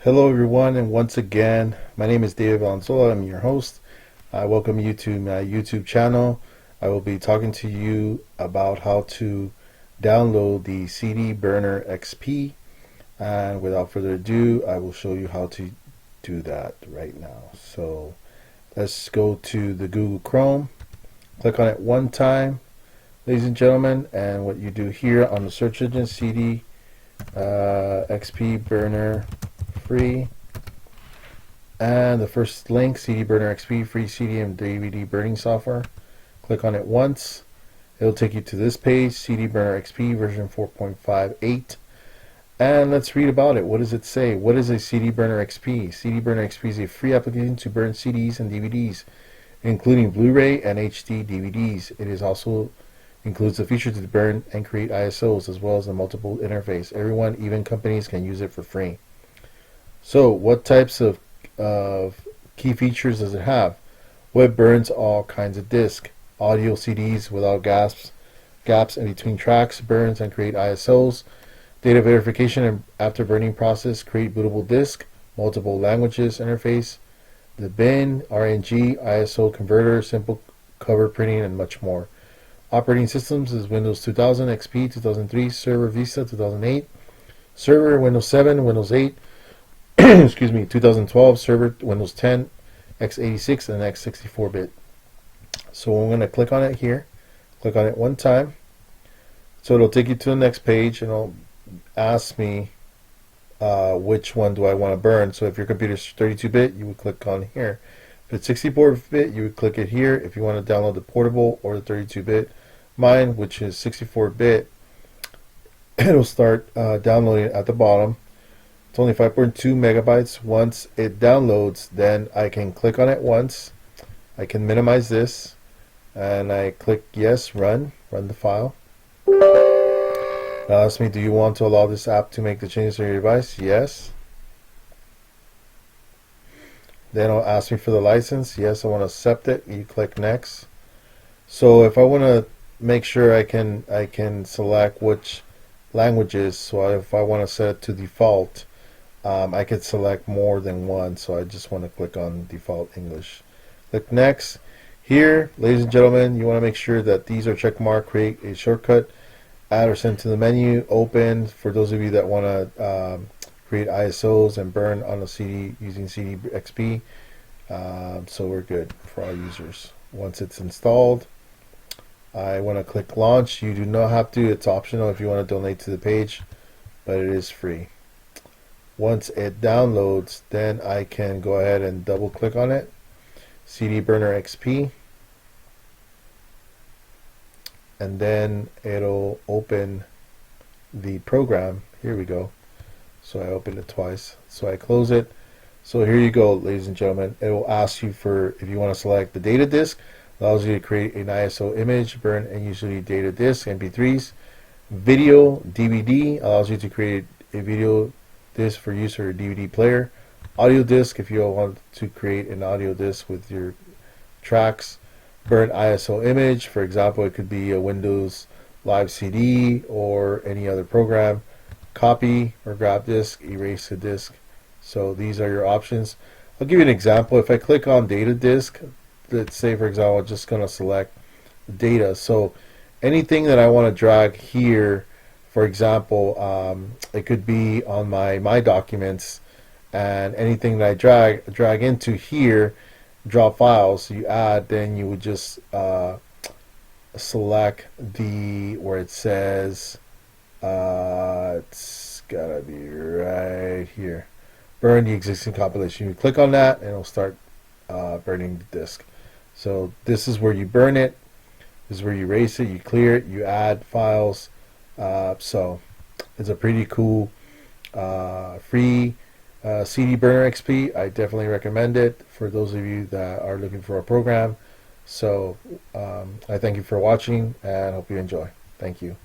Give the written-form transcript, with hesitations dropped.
Hello everyone, and once again, my name is David Valenzuela. I'm your host. I welcome you to my YouTube channel. I will be talking to you about how to download the CDBurnerXP, and without further ado, I will show you how to do that right now. So let's go to the Google Chrome, click on it one time, ladies and gentlemen, and what you do here on the search engine, CD XP burner free, and the first link, CDBurnerXP free CD and DVD burning software. Click on it once. It'll take you to this page, CDBurnerXP version 4.58, and let's read about it. What does it say? What is a CDBurnerXP? CDBurnerXP is a free application to burn CDs and DVDs, including Blu-ray and HD DVDs. It is also includes the feature to burn and create ISOs, as well as a multiple interface. Everyone, even companies, can use it for free. So what types of key features does it have? Well, it burns all kinds of discs. Audio CDs without gaps in between tracks, burns and create ISOs. Data verification and after burning process, create bootable disk. Multiple languages interface. The bin, RNG, ISO converter, simple cover printing, and much more. Operating systems is Windows 2000, XP 2003, Server Vista 2008, Server Windows 7, Windows 8, excuse me, 2012, Server Windows 10, x86, and x64-bit. So I'm going to click on it here. Click on it one time. So it'll take you to the next page, and it'll ask me which one do I want to burn. So if your computer's 32-bit, you would click on here. If it's 64-bit, you would click it here. If you want to download the portable or the 32-bit, mine, which is 64-bit, it'll start downloading at the bottom. It's only 5.2 megabytes. Once it downloads, then I can click on it once. I can minimize this, and I click yes, run the file. It asks me, do you want to allow this app to make the changes on your device? Yes. Then it'll ask me for the license. Yes, I want to accept it. You click next. So if I want to make sure I can select which languages, so if I want to set it to default, I could select more than one, so I just want to click on default English. Click next. Here, ladies and gentlemen, you want to make sure that these are check marked. Create a shortcut, add or send to the menu, open, for those of you that want to create ISOs and burn on a CD using CDXP. So we're good for our users. Once it's installed, I want to click launch. You do not have to, it's optional if you want to donate to the page, but it is free. Once it downloads, then I can go ahead and double click on it, CDBurnerXP, and then it'll open the program. Here we go. So I opened it twice, so I close it. So here you go, ladies and gentlemen. It will ask you for, if you want to select the data disk, allows you to create an ISO image, burn and usually data disk, MP3s. Video, DVD, allows you to create a video disc for use or a DVD player. Audio disc, if you want to create an audio disc with your tracks. Burn ISO image, for example, it could be a Windows Live CD or any other program. Copy or grab disk, erase the disk. So these are your options. I'll give you an example. If I click on data disk, let's say for example I'm just going to select data, so anything that I want to drag here, for example, it could be on my documents, and anything that I drag into here, draw files, you add, then you would just select the where it says it's gotta be right here, burn the existing compilation. You click on that and it'll start burning the disk. So this is where you burn it, this is where you erase it, you clear it, you add files. So it's a pretty cool free CDBurnerXP. I definitely recommend it for those of you that are looking for a program. So I thank you for watching and hope you enjoy. Thank you.